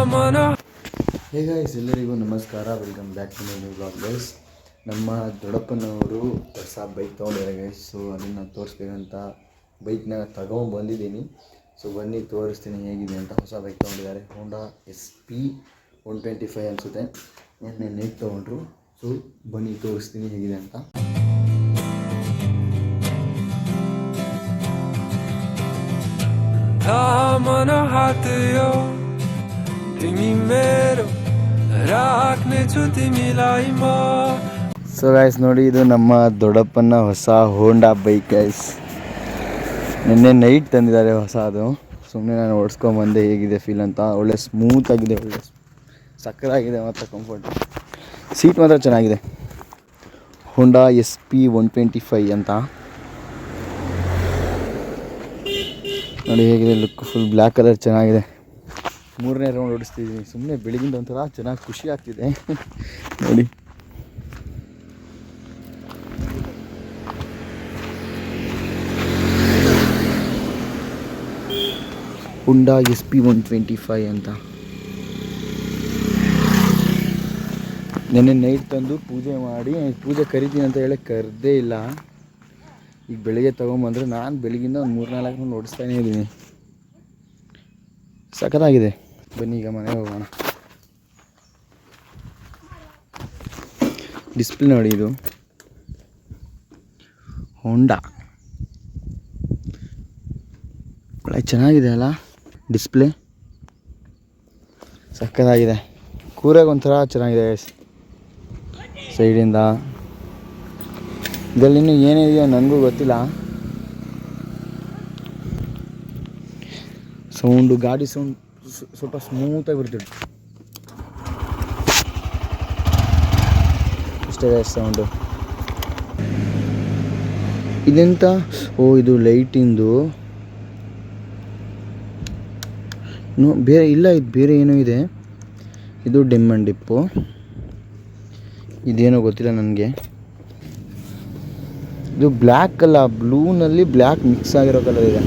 ಹೇ guys, ಎಲ್ಲರಿಗೂ ನಮಸ್ಕಾರ. Welcome back to my new blog guys. ನಮ್ಮ ದೊಡ್ಡಪ್ಪನವರು ಹೊಸ ಬೈಕ್ ತೊಗೊಂಡಿದ್ದಾರೆ ಗೈಸ್. ಸೊ ಅದನ್ನು ತೋರಿಸ್ಬೇಕಂತ ಬೈಕ್ನ ತಗೊಂಡ್ಬಂದಿದ್ದೀನಿ. ಸೊ ಬನ್ನಿ ತೋರಿಸ್ತೀನಿ ಹೇಗಿದೆ ಅಂತ. ಹೊಸ ಬೈಕ್ ತೊಗೊಂಡಿದ್ದಾರೆ, ಹೋಂಡಾ SP 125 ಅನಿಸುತ್ತೆ. ನಿನ್ನೆ ನೈಟ್ ತೊಗೊಂಡ್ರು. ಸೊ ಬನ್ನಿ ತೋರಿಸ್ತೀನಿ ಹೇಗಿದೆ ಅಂತ. ಸೊ ಗೈಸ್ ನೋಡಿ, ಇದು ನಮ್ಮ ದೊಡ್ಡಪ್ಪನ ಹೊಸ ಹೋಂಡಾ ಬೈಕ್ ಗೈಸ್. ನಿನ್ನೆ ನೈಟ್ ತಂದಿದ್ದಾರೆ ಹೊಸ. ಅದು ಸುಮ್ಮನೆ ನಾನು ಓಡಿಸ್ಕೊಂಬಂದೆ ಹೇಗಿದೆ ಫೀಲ್ ಅಂತ. ಒಳ್ಳೆ ಸ್ಮೂತ್ ಆಗಿದೆ, ಒಳ್ಳೆ ಸಕ್ಕತ್ತಾಗಿದೆ ಮತ್ತು ಕಂಫರ್ಟ್. ಸೀಟ್ ಮಾತ್ರ ಚೆನ್ನಾಗಿದೆ. ಹೋಂಡಾ SP 125 ಅಂತ ನೋಡಿ ಹೇಗಿದೆ ಲುಕ್. ಫುಲ್ ಬ್ಲ್ಯಾಕ್ ಕಲರ್ ಚೆನ್ನಾಗಿದೆ. 3ನೇ ರೌಂಡ್ ಓಡಿಸ್ತಿದ್ದೀನಿ. ಸುಮ್ಮನೆ ಬೆಳಗಿಂದ ಒಂಥರ ಚೆನ್ನಾಗಿ ಖುಷಿ ಆಗ್ತಿದೆ ನೋಡಿ. ಹೋಂಡಾ SP 125 ಅಂತ ನೆನ್ನೆ ನೈಟ್ ತಂದು ಪೂಜೆ ಮಾಡಿ, ಪೂಜೆ ಕರಿತೀನಿ ಅಂತ ಹೇಳಿ ಕರೆದೇ ಇಲ್ಲ. ಈಗ ಬೆಳಿಗ್ಗೆ ತೊಗೊಂಬಂದರೆ ನಾನು ಬೆಳಗಿಂದ ಒಂದು 3-4 ರೌಂಡ್ ಓಡಿಸ್ತಾನೇ ಇದ್ದೀನಿ. ಸಖತ್ತಾಗಿದೆ. ಬನ್ನಿ ಈಗ ಮನೆಗೆ ಹೋಗೋಣ. ಡಿಸ್ಪ್ಲೇ ನೋಡಿ, ಇದು ಹೋಂಡಾ ಒಳ್ಳೆ ಚೆನ್ನಾಗಿದೆ ಅಲ್ಲ. ಡಿಸ್ಪ್ಲೇ ಸಖತ್ತಾಗಿದೆ. ಕೂರಾಗ ಒಂಥರ ಚೆನ್ನಾಗಿದೆ ಸೈಡಿಂದ. ಇದರಲ್ಲಿ ಇನ್ನೂ ಏನಿದೆಯೋ ನನಗೂ ಗೊತ್ತಿಲ್ಲ. ಸೌಂಡು, ಗಾಡಿ ಸೌಂಡ್ ಸ್ವಲ್ಪ ಸ್ಮೂತಾಗಿ ಬರ್ತದೆ ಅಷ್ಟೇ ಸೌಂಡು. ಇದೆಂತ? ಇದು ಲೈಟಿಂದು. ಬೇರೆ ಇಲ್ಲ, ಇದು ಬೇರೆ ಏನೋ ಇದೆ. ಇದು ಡಿಮ್ ಆ್ಯಂಡ್ ಡಿಪ್ಪು. ಇದೇನೋ ಗೊತ್ತಿಲ್ಲ ನನಗೆ. ಇದು ಬ್ಲ್ಯಾಕ್ ಅಲ್ಲ, ಬ್ಲೂನಲ್ಲಿ ಬ್ಲ್ಯಾಕ್ ಮಿಕ್ಸ್ ಆಗಿರೋ ಕಲರ್ ಇದೆ.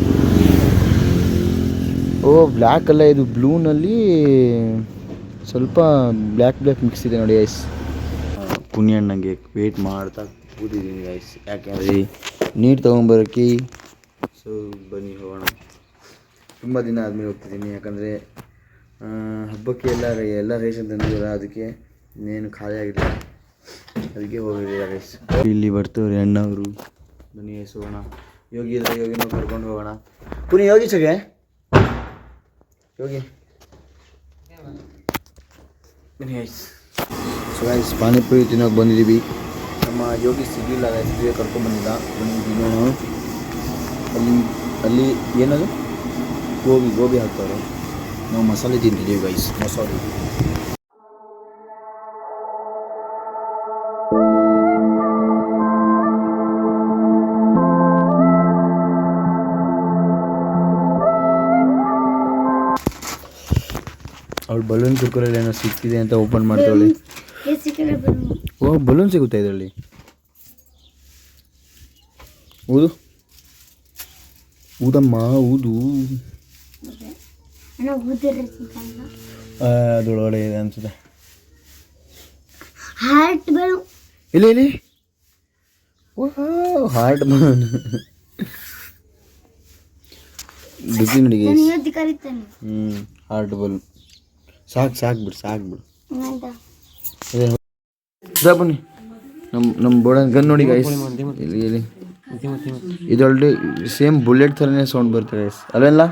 ಬ್ಲ್ಯಾಕ್ ಅಲ್ಲ, ಇದು ಬ್ಲೂನಲ್ಲಿ ಸ್ವಲ್ಪ ಬ್ಲ್ಯಾಕ್ ಮಿಕ್ಸ್ ಇದೆ ನೋಡಿ ಗೈಸ್. ಪುಣ್ಯಣ್ಣಂಗೆ ವೇಟ್ ಮಾಡ್ತಾ ಕೂತಿದ್ದೀನಿ ಗೈಸ್, ಯಾಕೆಂದರೆ ನೀರು ತೊಗೊಂಬರೋಕ್ಕೆ. ಸೊ ಬನ್ನಿ ಹೋಗೋಣ. ತುಂಬ ದಿನ ಆದಮೇಲೆ ಹೋಗ್ತಿದ್ದೀನಿ, ಯಾಕಂದರೆ ಹಬ್ಬಕ್ಕೆ ಎಲ್ಲ ರೇಷನ್ ತಂದಿಲ್ಲ. ಅದಕ್ಕೆ ಇನ್ನೇನು ಖಾಲಿ ಆಗಿಲ್ಲ, ಅದಕ್ಕೆ ಹೋಗಿದ್ದೀರ ಗೈಸ್. ಇಲ್ಲಿ ಬರ್ತಾರೆ ಅಣ್ಣವರು. ಬನ್ನಿ ಗೈಸ್ ಹೋಗೋಣ. ಯೋಗಿ ಇದ್ರೆ ಯೋಗಿನ ಕರ್ಕೊಂಡು ಹೋಗೋಣ. ಪುನಃ ಯೋಗಿ ಸಗೆ ಯೋಗಿ ಬನ್ನಿ ಗೈಸ್. ಸೊ ಗೈಸ್, ಪಾನಿಪುರಿ ತಿನ್ನೋಕೆ ಬಂದಿದ್ದೀವಿ. ನಮ್ಮ ಯೋಗಿ ಸಿಗಲಿಲ್ಲ ಗೈಸ್, ಕರ್ಕೊಂಡ್ಬಂದಿದ್ದ. ಬಂದಿದ್ದೀವಿ ನಾವು. ಅಲ್ಲಿ ಏನದು ಗೋಬಿ ಹಾಕ್ತಾರೆ. ನಾವು ಮಸಾಲೆ ತಿಂತಿದ್ದೀವಿ ಗೈಸ್, ಮಸಾಲೆ. ಅವಳು ಬಲೂನ್ ಕುರ್ಕುರಲ್ಲಿ ಏನೋ ಸಿಕ್ಕಿದೆ ಅಂತ ಓಪನ್ ಮಾಡ್ತಾಳೆ. ಬಲೂನ್ ಸಿಗುತ್ತೆ ಇದರಲ್ಲಿ. ಊದಮ್ಮ ಊದು. ಅದೊಳಗಡೆ ಇದೆ ಅನ್ಸುತ್ತೆ. ಇಲ್ಲಿ ಹಾರ್ಟ್ ಬಲೂನ್. ದುಡ್ಡಿ ನೋಡಿ ಹಾರ್ಟ್ ಬಲೂನ್. ಸಾಕು ಬಿಡು. ಬನ್ನಿ ನಮ್ಮ ಬೋರ್ಡ್ ಗನ್ ನೋಡಿ ಗೈಸ್. ಇಲ್ಲಿ ಇದೊಳ್ಳೆ ಸೇಮ್ ಬುಲೆಟ್ ಥರನೇ ಸೌಂಡ್ ಬರ್ತದೆ ಗೈಸ್. ಅಲ್ಲೆಲ್ಲ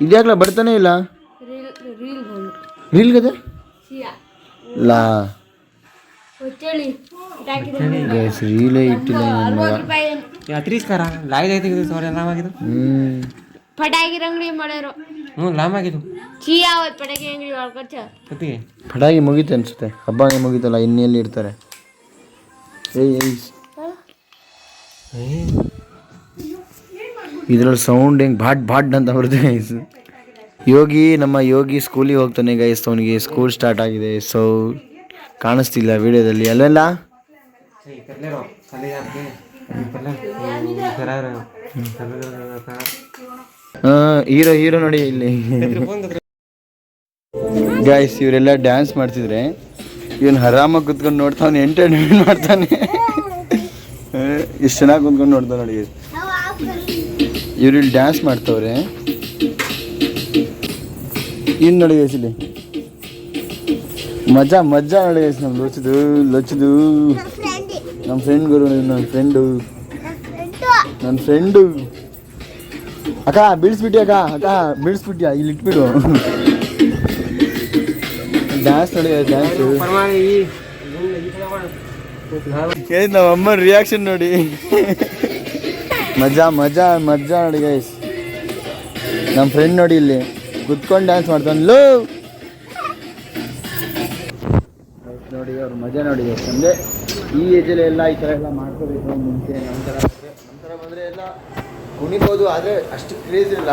ಇದ್ಯಾಕಲ್ಲ ಬರ್ತಾನೆ ಇಲ್ಲ. ರೀಲ್ ಕತೆ ಲಾ ಗೈಸ್, ರೀಲೇ ಇಟ್ಟಿಲ್ಲ. ಪಟಾಕಿ ಮುಗೀತು ಅನ್ಸುತ್ತೆ, ಹಬ್ಬನೇ ಮುಗೀತಲ್ಲ, ಇನ್ನೆಲ್ಲಿ ಇಡ್ತಾರೆ. ಇದ್ರಲ್ಲಿ ಸೌಂಡ್ ಹೆಂಗೆ ಭಾಟ್ ಅಂತ ಬರುತ್ತೆ ಗೈಸ್. ನಮ್ಮ ಯೋಗಿ ಸ್ಕೂಲಿಗೆ ಹೋಗ್ತಾನೆ ಗೈಸ್. ಅವನಿಗೆ ಸ್ಕೂಲ್ ಸ್ಟಾರ್ಟ್ ಆಗಿದೆ. ಸೊ ಕಾಣಿಸ್ತಿಲ್ಲ ವಿಡಿಯೋದಲ್ಲಿ. ಅಲ್ಲೆಲ್ಲ ಹೀರೋ ನೋಡಿ ಇಲ್ಲಿ. ಗಾಯ್ಸ್ ಇವರೆಲ್ಲ ಡ್ಯಾನ್ಸ್ ಮಾಡ್ತಿದ್ರೆ ಇವನು ಆರಾಮಾಗಿ ಕುತ್ಕೊಂಡು ನೋಡ್ತಾನೆ, ಎಂಟರ್ಟೈನ್ಮೆಂಟ್ ಮಾಡ್ತಾನೆ. ಎಷ್ಟು ಚೆನ್ನಾಗಿ ಕುಂತ್ಕೊಂಡು ನೋಡ್ತಾನೆ ನೋಡಿ. ಇವ್ರು ಇಲ್ಲಿ ಡ್ಯಾನ್ಸ್ ಮಾಡ್ತವ್ರೆ. ಇನ್ನು ನೋಡಿ ಗೈಸ್ ಇಲ್ಲಿ ಮಜಾ ನೋಡಿ ಗೈಸ್. ನಮ್ಗೆ ಲೊಚ್ಚದು ನಮ್ಮ ಫ್ರೆಂಡ್ ಗುರು, ನನ್ನ ಫ್ರೆಂಡು ಅಕ್ಕ ಬೀಳಿಸ್ಬಿಟ್ಟಿ ಅಕ್ಕ ಬೀಳಿಸ್ಬಿಟ್ಯಾ, ಇಲ್ಲಿ ಇಟ್ಬಿಡು. ಡ್ಯಾನ್ಸ್ ನೋಡಿ ಡ್ಯಾನ್ಸ್. ನಮ್ಮ ಅಮ್ಮ ರಿಯಾಕ್ಷನ್ ನೋಡಿ. ಮಜಾ ನೋಡಿ ಗೈಸ್. ನಮ್ಮ ಫ್ರೆಂಡ್ ನೋಡಿ ಇಲ್ಲಿ ಕುತ್ಕೊಂಡು ಡ್ಯಾನ್ಸ್ ಮಾಡ್ತಾನಲ್ಲೋ ನೋಡಿ. ಅವ್ರ ಮಜಾ ನೋಡಿ ಗೈಸ್. ಅಂದರೆ ಈ ಏಜಲ್ಲಿ ಎಲ್ಲ ಈ ಥರ ಎಲ್ಲ ಮಾಡ್ಕೋಬೇಕು. ಮುಂಚೆ ನಮ್ಮ ಥರ ಬಂದರೆ ಎಲ್ಲ ಕುಣಿಬೋದು, ಆದರೆ ಅಷ್ಟು ಕ್ರೇಜ್ ಇಲ್ಲ.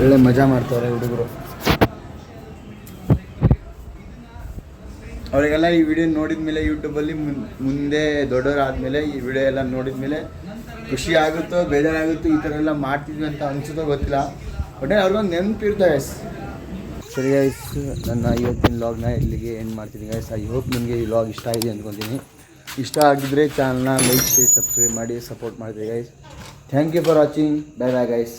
ಒಳ್ಳೆ ಮಜಾ ಮಾಡ್ತಾರೆ ಹುಡುಗರು. ಅವರಿಗೆಲ್ಲ ಈ ವಿಡಿಯೋ ನೋಡಿದ ಮೇಲೆ ಯೂಟ್ಯೂಬಲ್ಲಿ ಮುಂದೆ ದೊಡ್ಡವರಾದಮೇಲೆ ಈ ವಿಡಿಯೋ ಎಲ್ಲ ನೋಡಿದ ಮೇಲೆ ಖುಷಿ ಆಗುತ್ತೋ ಬೇಜಾರಾಗುತ್ತೋ, ಈ ಥರ ಎಲ್ಲ ಮಾಡ್ತಿದ್ವಿ ಅಂತ ಅನಿಸುತ್ತೋ ಗೊತ್ತಿಲ್ಲ. ಒಟ್ಟೆ ಅವ್ರಿಗೊಂದು ನೆನಪಿರ್ತದೆ ಗೈಸ್. ಸರಿ ಗೈಸ್, ನನ್ನ ಇವತ್ತಿನ ವ್ಲಾಗ್ನ ಇಲ್ಲಿಗೆ ಎಂಡ್ ಮಾಡ್ತೀನಿ ಗೈಸ್. ಐ ಹೋಪ್ ನಿಮಗೆ ಈ ವ್ಲಾಗ್ ಇಷ್ಟ ಆಗಿದೆ ಅಂದ್ಕೊತೀನಿ. ಇಷ್ಟ ಆಗಿದ್ದರೆ ಚಾನಲ್ನ ಲೈಕ್ ಶೇರ್ ಸಬ್ಸ್ಕ್ರೈಬ್ ಮಾಡಿ ಸಪೋರ್ಟ್ ಮಾಡಿದೆ guys. Thank you for watching. Bye guys.